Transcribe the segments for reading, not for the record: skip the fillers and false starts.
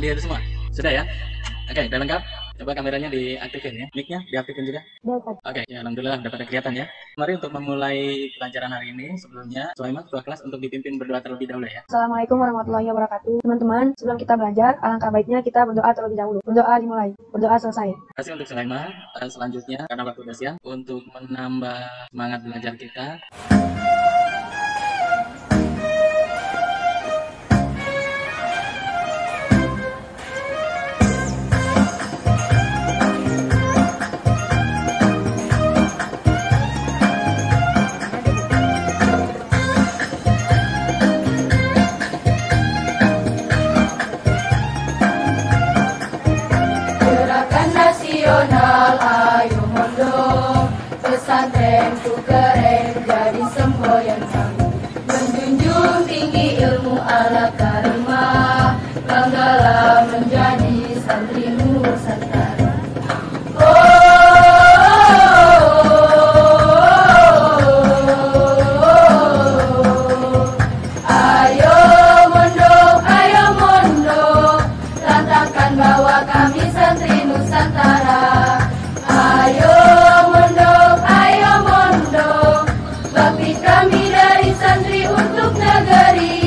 hadir semua? Sudah ya? Oke, udah lengkap. Coba kameranya diaktifin ya, mic-nya diaktifin juga. Oke, ya alhamdulillah udah pada kelihatan ya. Mari untuk memulai pelajaran hari ini, sebelumnya Sulaiman ketua kelas untuk dipimpin berdoa terlebih dahulu ya. Assalamualaikum warahmatullahi wabarakatuh. Teman-teman, sebelum kita belajar, alangkah baiknya kita berdoa terlebih dahulu. Berdoa dimulai, berdoa selesai. Terima kasih untuk Sulaiman. Selanjutnya, karena waktu udah siang, untuk menambah semangat belajar kita, Gerakan nasional ayo mondok, pesantrenku keren jadi semboyan kami, menjunjung tinggi ilmu ala karimah, banggalah menjadi santri Nusantara. Ayo mondok, lantangkan bahwa kami santri Nusantara. Ayo mondok, bakti kami dari santri untuk negeri.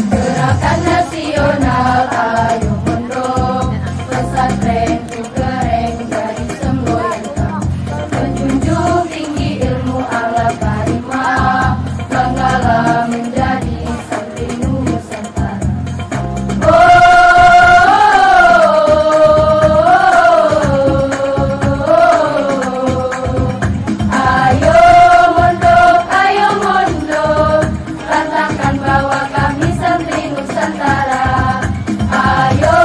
Gerakan nasional ayo mondok, pesantrenku keren jadi semboyan kami, menjunjung tinggi ilmu ala karimah, banggalah menjadi santri Nusantara. Ayo mondok, lantangkan bahwa kami santri Nusantara. Ayo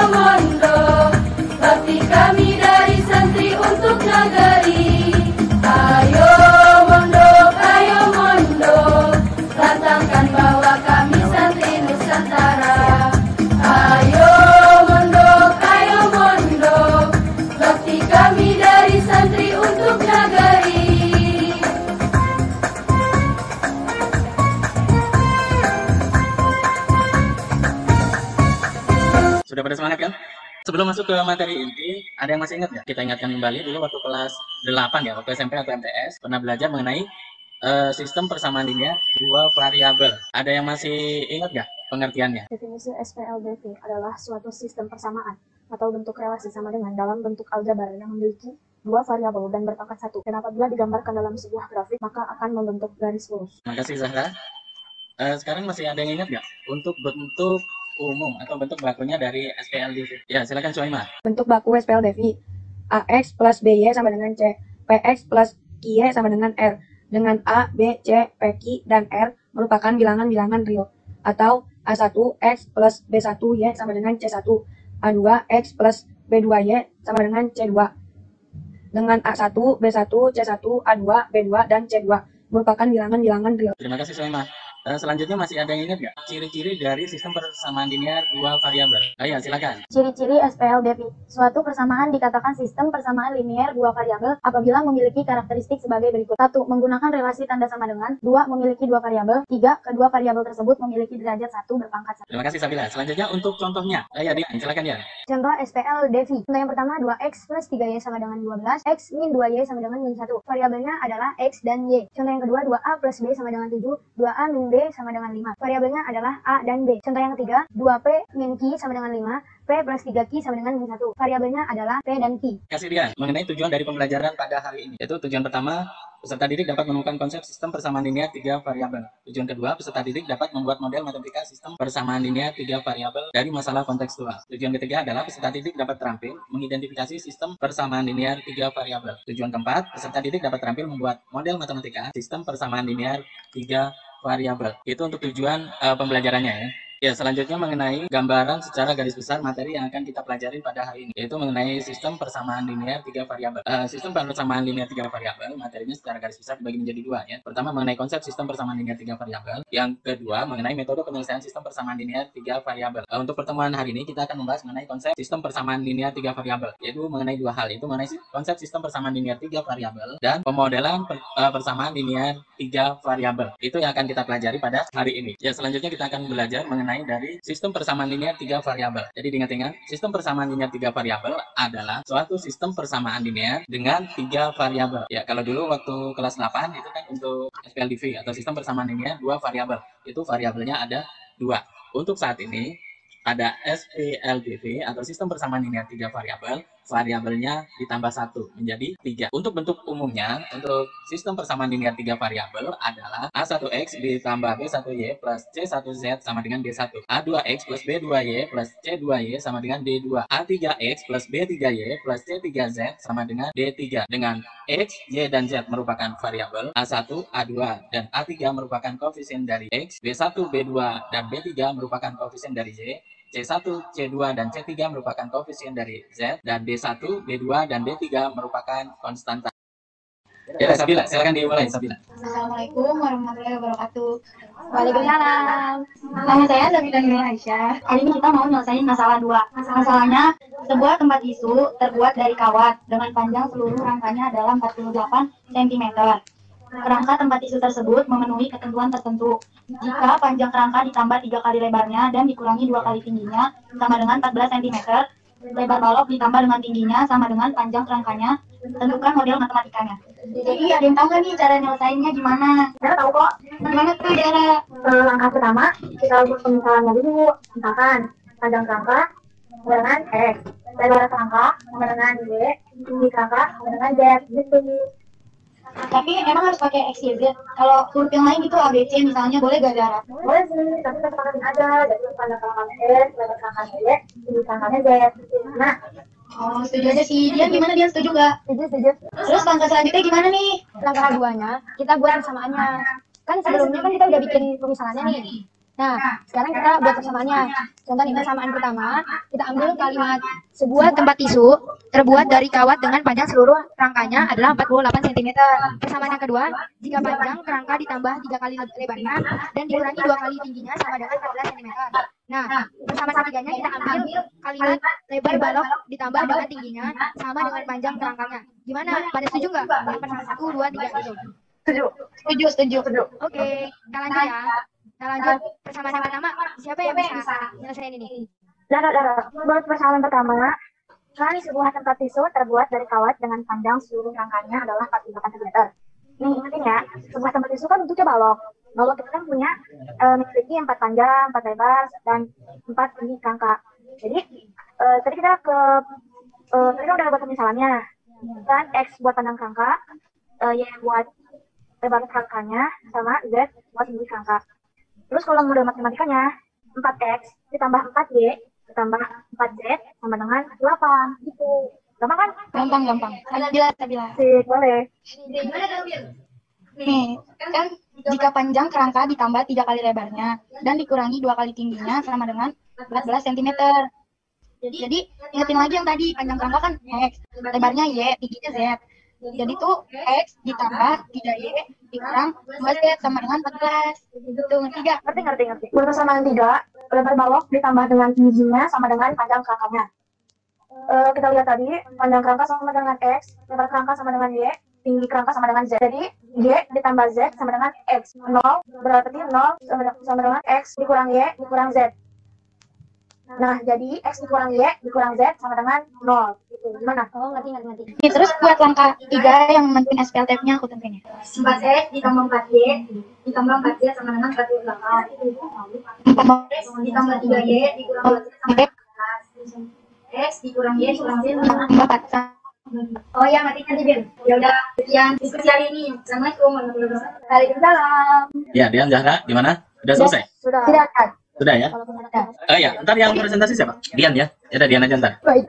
mondok, bakti kami dari santri untuk negeri. Ayo mondok, lantangkan bahwa kami santri Nusantara. Ayo mondok, bakti kami dari santri untuk negeri. sudah pada semangat kan? Sebelum masuk ke materi inti, ada yang masih ingat nggak? Kita ingatkan kembali dulu waktu kelas 8 ya, waktu SMP atau MTS, pernah belajar mengenai sistem persamaan linear dua variabel. Ada yang masih ingat nggak pengertiannya? Definisi SPLDV adalah suatu sistem persamaan atau bentuk relasi sama dengan dalam bentuk aljabar yang memiliki dua variabel dan berpangkat satu. Dan apabila digambarkan dalam sebuah grafik, maka akan membentuk garis lurus. Terima kasih Zahra. Sekarang masih ada yang ingat nggak untuk bentuk umum atau bentuk bakunya dari SPLDV? Ya, silakan Suhaimah. Bentuk baku SPLDV, AX plus BY sama dengan C, PX plus QY sama dengan R, dengan A, B, C, PQ, dan R merupakan bilangan-bilangan real, atau A1 X plus B1 Y sama dengan C1, A2 X plus B2 Y sama dengan C2, dengan A1, B1, C1, A2, B2, dan C2 merupakan bilangan-bilangan real. Terima kasih Suhaimah. Selanjutnya masih ada yang ingat nggak ciri-ciri dari sistem persamaan linear dua variabel? Ayo silakan. Ciri-ciri SPLDV. Suatu persamaan dikatakan sistem persamaan linear dua variabel apabila memiliki karakteristik sebagai berikut. 1. Menggunakan relasi tanda sama dengan. 2. Memiliki dua variabel. 3. Kedua variabel tersebut memiliki derajat 1 berpangkat 1. Terima kasih Sabila. Selanjutnya untuk contohnya. Ayo Dian, silakan ya. Contoh SPLDV. Contoh yang pertama 2x plus 3y sama dengan 12, x min 2y sama dengan min 1. Variabelnya adalah x dan y. Contoh yang kedua 2a plus b sama dengan 7, 2a min b sama dengan 5. Variabelnya adalah a dan b. Contoh yang ketiga 2p min q sama dengan 5, p plus 3q sama dengan min 1. Variabelnya adalah p dan q. Kasih Dian, mengenai tujuan dari pembelajaran pada hari ini. Yaitu tujuan pertama, peserta didik dapat menemukan konsep sistem persamaan linear tiga variabel. Tujuan kedua, peserta didik dapat membuat model matematika sistem persamaan linear tiga variabel dari masalah kontekstual. Tujuan ketiga adalah peserta didik dapat terampil mengidentifikasi sistem persamaan linear tiga variabel. Tujuan keempat, peserta didik dapat terampil membuat model matematika sistem persamaan linear tiga variabel. Itu untuk tujuan pembelajarannya ya. Ya, selanjutnya mengenai gambaran secara garis besar materi yang akan kita pelajari pada hari ini, yaitu mengenai sistem persamaan linear tiga variabel. Sistem persamaan linear tiga variabel, materinya secara garis besar dibagi menjadi dua ya. Pertama mengenai konsep sistem persamaan linear tiga variabel, yang kedua mengenai metode penyelesaian sistem persamaan linear tiga variabel. Untuk pertemuan hari ini kita akan membahas mengenai konsep sistem persamaan linear tiga variabel, yaitu mengenai dua hal, yaitu mengenai konsep sistem persamaan linear tiga variabel dan pemodelan persamaan linear tiga variabel. Itu yang akan kita pelajari pada hari ini. Ya, selanjutnya kita akan belajar mengenai dari sistem persamaan linear tiga variabel. Jadi diingat-ingat, sistem persamaan linear tiga variabel adalah suatu sistem persamaan linear dengan tiga variabel. Ya, kalau dulu waktu kelas 8 itu kan untuk SPLDV atau sistem persamaan linear dua variabel. Itu variabelnya ada dua. Untuk saat ini ada SPLDV atau sistem persamaan linear tiga variabel, variabelnya ditambah satu menjadi 3. Untuk bentuk umumnya, untuk sistem persamaan linear tiga variabel adalah A1X ditambah B1Y plus C1Z sama dengan D1. A2X plus B2Y plus C2Y sama dengan D2. A3X plus B3Y plus C3Z sama dengan D3. Dengan X, Y, dan Z merupakan variabel, A1, A2, dan A3 merupakan koefisien dari X, B1, B2, dan B3 merupakan koefisien dari Y, C1, C2, dan C3 merupakan koefisien dari Z, dan D1, D2, dan D3 merupakan konstanta. Ya, Sabila, silakan dimulai, Sabila. Assalamualaikum warahmatullahi wabarakatuh. Waalaikumsalam. Nama saya Sabila Nurul Aisyah. Hari ini kita mau nyelesain masalah 2. Masalahnya, sebuah tempat tisu terbuat dari kawat dengan panjang seluruh rangkanya adalah 48 cm. Kerangka tempat tisu tersebut memenuhi ketentuan tertentu. Jika panjang kerangka ditambah 3 kali lebarnya dan dikurangi 2 kali tingginya sama dengan 14 cm, lebar balok ditambah dengan tingginya sama dengan panjang kerangkanya, tentukan model matematikanya. Jadi ada yang tahu nggak nih cara nyelesainnya gimana? Saya tahu kok. Gimana tuh cara? Langkah pertama, kita buat pemisalannya dulu. Misalkan, panjang kerangka sama dengan X, lebar kerangka sama dengan Y, tinggi kerangka sama dengan Z, gitu. Tapi emang harus pakai X, Y, Z. Kalau huruf yang lain itu A, B, C misalnya boleh gak Zara? Boleh sih, tapi kita sepakatin aja. Jadi panjang kerangkanya X, lebar kerangkanya Y, tinggi kerangkanya Z. Nah, Oh, setuju aja sih. Dia gimana, dia setuju nggak? setuju. Terus langkah selanjutnya gimana nih? Langkah keduanya, kita buat persamaannya. Kan sebelumnya kan kita udah bikin pemisalannya nih. Nah, sekarang kita buat persamaannya. Contoh nih, persamaan pertama, kita ambil kalimat sebuah tempat tisu terbuat dari kawat dengan panjang seluruh rangkanya adalah 48 cm. Persamaan yang kedua, jika panjang kerangka ditambah 3 kali lebarnya dan dikurangi 2 kali tingginya sama dengan 14 cm. Nah, persamaan ketiganya kita ambil kalimat lebar balok ditambah dengan tingginya sama dengan panjang kerangkanya. Gimana? Pada setuju nggak? Persamaan 1, 2, 3 gitu. Setuju. Oke, kita lanjut ya. Kita lanjut persamaan yang pertama. Siapa yang bisa nyelesain ini? Buat persamaan pertama, kan sebuah tempat tisu terbuat dari kawat dengan panjang seluruh rangkanya adalah 48 cm. Nih, ingetin ya, sebuah tempat tisu kan bentuknya balok. Balok itu kan punya memiliki 4 panjang, 4 lebar, dan 4 tinggi kerangka. Jadi, tadi kita udah buat pemisalannya. Kan X buat panjang kerangka, Y buat lebar kerangkanya, sama Z buat tinggi kerangka. Terus kalau model matematikanya, 4X ditambah 4Y ditambah 4Z sama dengan 8. Gitu. Gampang kan? Gampang. Sabila. Sip, boleh. Nih, kan jika panjang kerangka ditambah 3 kali lebarnya dan dikurangi 2 kali tingginya sama dengan 14 cm. Jadi, ingetin lagi yang tadi, panjang kerangka kan X, lebarnya Y, tingginya Z. Jadi tuh X ditambah 3Y dikurang 2Z sama dengan 14. Gitu, ngerti gak? Ngerti. Buat persamaan 3, lebar balok ditambah dengan tingginya sama dengan panjang kerangkanya. Kita lihat tadi, panjang kerangka sama dengan X, lebar kerangka sama dengan Y, tinggi kerangka sama dengan Z. Jadi, Y ditambah Z sama dengan X. 0 berarti 0 sama dengan X dikurang Y dikurang Z. Nah, jadi X dikurang Y dikurang Z sama dengan 0. Gitu. Gimana? Oh, ngerti. Nih, terus buat langkah 3 yang nentuin SPL tab-nya aku tentuin ya. 4X ditambah 4Y ditambah 4Z sama dengan 48. 4 Ditambah 3Y dikurang 4Z sama dengan 14. X dikurang Y dikurang Z sama dengan 4. Oh iya, ngerti Bin. Ya udah, sekian diskusi hari ini. Assalamualaikum warahmatullahi wabarakatuh. Waalaikumsalam. Ya, Dian, Zahra, gimana? Sudah selesai? Sudah kan? Sudah ya? Ya, ntar yang presentasi siapa? Dian ya? Ya udah, Dian aja ntar. Baik,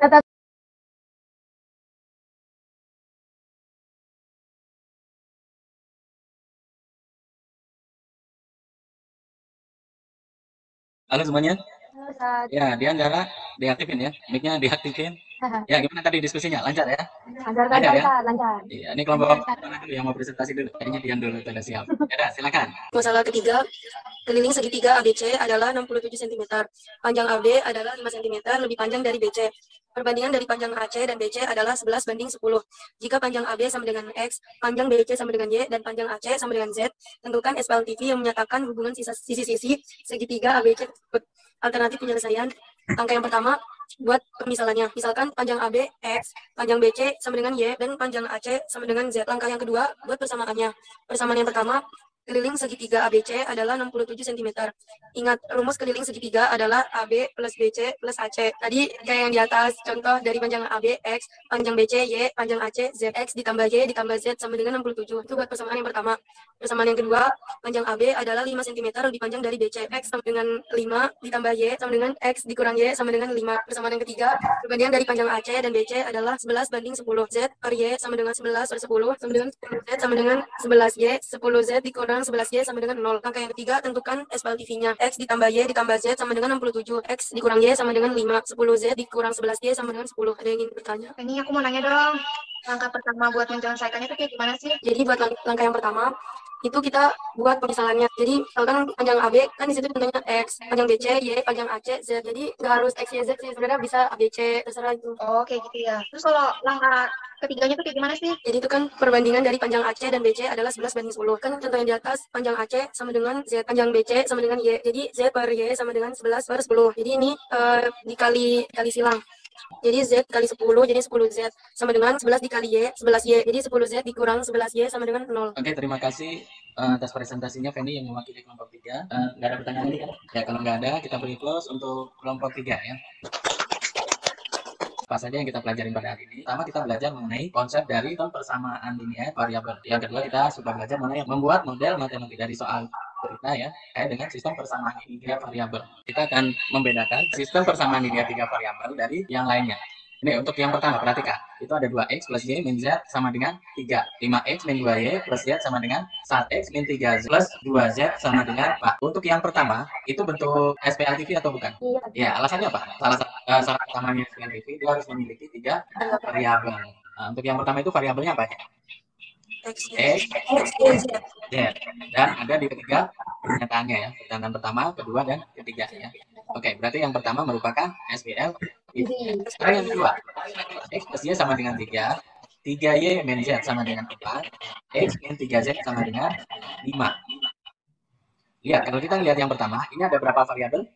Halo semuanya. Halo, Ustaz. Ya, di Andara diaktifin ya. Mic-nya diaktifin. Ya, gimana tadi diskusinya? Lancar ya? Lancar, Lancar ya? Ustaz, lancar. Iya, ini kelompok mana dulu yang mau presentasi dulu? Kayaknya Dian dulu sudah siap. Ya, dah, silakan. Masalah ketiga, keliling segitiga ABC adalah 67 cm. Panjang AB adalah 5 cm, lebih panjang dari BC. Perbandingan dari panjang AC dan BC adalah 11:10. Jika panjang AB sama dengan X, panjang BC sama dengan Y, dan panjang AC sama dengan Z, tentukan SPLTV yang menyatakan hubungan sisi-sisi segitiga ABC tersebut. Alternatif penyelesaian, angka yang pertama, buat permisalannya. Misalkan panjang AB X, panjang BC sama dengan Y, dan panjang AC sama dengan Z. Langkah yang kedua, buat persamaannya. Persamaan yang pertama, keliling segitiga ABC adalah 67 cm. Ingat, rumus keliling segitiga adalah AB plus BC plus AC. Tadi kayak yang di atas, contoh dari panjang AB X, panjang BC Y, panjang AC Z. X ditambah Y ditambah Z sama dengan 67. Itu buat persamaan yang pertama. Persamaan yang kedua, panjang AB adalah 5 cm lebih panjang dari BC. X sama dengan 5 ditambah Y sama dengan X dikurang Y sama dengan 5. Persamaan yang ketiga, perbandingan dari panjang AC dan BC adalah 11:10. Z per Y sama dengan 11/10 sama dengan 10 Z sama dengan 11 Y. 10 Z dikurang 11 Y sama dengan 0. Langkah yang ketiga, tentukan SPLTV-nya. X ditambah Y ditambah Z sama dengan 67. X dikurang Y sama dengan 5. 10 Z dikurang 11 Y sama dengan 10. Ada yang ingin bertanya? Ini aku mau nanya dong, langkah pertama buat menyelesaikannya itu kayak gimana sih? Jadi buat langkah yang pertama, itu kita buat pemisalannya. Jadi misalkan panjang AB kan di situ contohnya X, panjang BC Y, panjang AC Z. Jadi nggak harus X Y Z sih, sebenarnya bisa ABC, terserah itu. Oh, kayak gitu ya. Terus kalau langkah ketiganya tuh kayak gimana sih? Jadi itu kan perbandingan dari panjang AC dan BC adalah 11:10. Kan contoh yang di atas, panjang AC sama dengan Z, panjang BC sama dengan Y. Jadi Z per Y sama dengan 11/10. Jadi ini dikali silang. Jadi Z kali 10, jadi 10 Z sama dengan 11 dikali Y, 11 Y. Jadi 10 Z dikurang 11 Y sama dengan 0. Oke, terima kasih atas presentasinya Fendi yang mewakili kelompok 3. Nggak ada pertanyaan lagi kan? Ya, kalau nggak ada, kita beri close untuk kelompok 3 ya. Apa saja yang kita pelajarin pada hari ini? Pertama, kita belajar mengenai konsep dari persamaan linear variabel. Yang kedua, kita sudah belajar mengenai membuat model matematik dari soal cerita ya, kayak dengan sistem persamaan linear variabel. Kita akan membedakan sistem persamaan linear 3 variabel dari yang lainnya. Ini untuk yang pertama, perhatikan. Itu ada 2x plus y min z sama dengan 3. 5x min 2y plus z sama dengan 1x min 3z plus 2z sama dengan 4. Untuk yang pertama, itu bentuk SPLTV atau bukan? Iya. Ya, alasannya apa? Syarat utamanya SPLTV, dia harus memiliki 3 variabel. Nah, untuk yang pertama itu variabelnya apa? X, Y, Z. Dan ada di ketiga pernyataannya ya. Pernyataan pertama, kedua, dan ketiga ya. Oke, berarti yang pertama merupakan SPL. Sekarang yang kedua, X plus Y sama dengan 3, 3Y min Z sama dengan 4, X min 3Z sama dengan 5. Lihat, kalau kita lihat yang pertama, ini ada berapa variabel?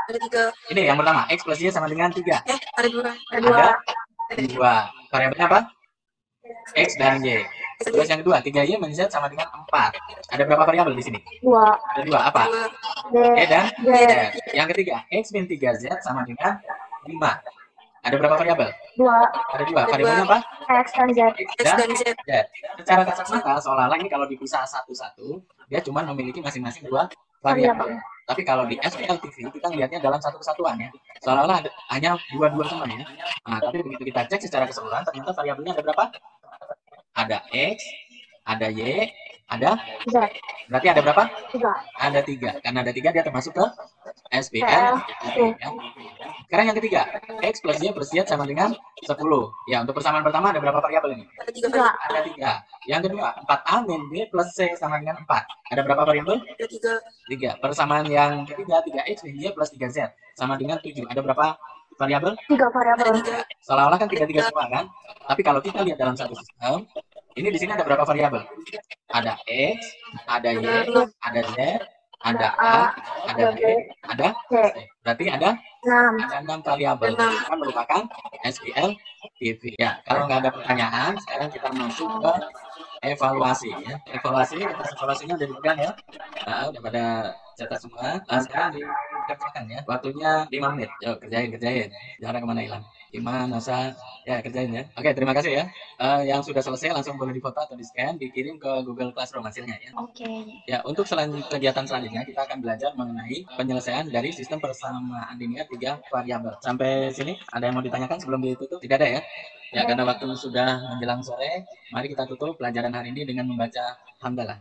Ada 3. Ini yang pertama, X plus Y sama dengan 3. Ada 2. Ada 2. Variabelnya apa? X dan Y. Terus yang kedua, 3Y min Z sama dengan 4. Ada berapa variabel di sini? 2. Ada 2, apa? D. E dan Z. Yang ketiga, X min 3Z sama dengan 5. Ada berapa variabel? 2. Ada 2. Variabelnya apa? X dan Z. X dan Z. Z. Secara kasat mata, seolah-olah ini kalau dipisah satu-satu, dia cuma memiliki masing-masing 2 variabel. Tapi kalau di SPLTV, kita lihatnya dalam satu kesatuan ya. Seolah-olah hanya 2 semua ya. Nah, tapi begitu kita cek secara keseluruhan, ternyata variabelnya ada berapa? Ada X, ada Y, ada Z. berarti ada berapa? 3. Ada 3. Karena ada 3, dia termasuk ke SPL. Ya. Sekarang yang ketiga, X plus Y plus Z sama dengan 10. Ya, untuk persamaan pertama ada berapa variabel ini? Ada 3 3. Ada 3. Yang kedua, 4A min B plus C sama dengan 4. Ada berapa variabel? Ada 3. 3. Persamaan yang ketiga, 3X min Y plus 3Z sama dengan 7. Ada berapa variabel? 3 variabel. Ada 3. Seolah-olah kan 3 semua kan? Tapi kalau kita lihat dalam satu sistem, ini di sini ada berapa variabel? Ada X, ada Y, ada Z, ada A, ada B, ada C. Berarti ada 6. 6 variabel. Itu kan merupakan SPL TV. Ya, kalau nggak ada pertanyaan, sekarang kita masuk ke evaluasi ya. Evaluasinya udah dipegang ya. Udah pada catat semua. Sekarang dikerjakan ya. Waktunya 5 menit. Yuk, kerjain. Jangan kemana hilang. Iman, Nasa, ya kerjain ya. Oke, terima kasih ya. Yang sudah selesai langsung boleh difoto atau di scan, dikirim ke Google Classroom hasilnya ya. Oke. Ya, untuk kegiatan selanjutnya kita akan belajar mengenai penyelesaian dari sistem persamaan linear 3 variabel. Sampai sini ada yang mau ditanyakan sebelum ditutup? Tidak ada ya? Ya, karena waktu sudah menjelang sore, mari kita tutup pelajaran hari ini dengan membaca hamdalah.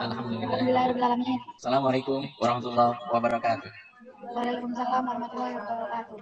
Alhamdulillah. Alhamdulillah. Assalamualaikum warahmatullahi wabarakatuh. Waalaikumsalam warahmatullahi wabarakatuh.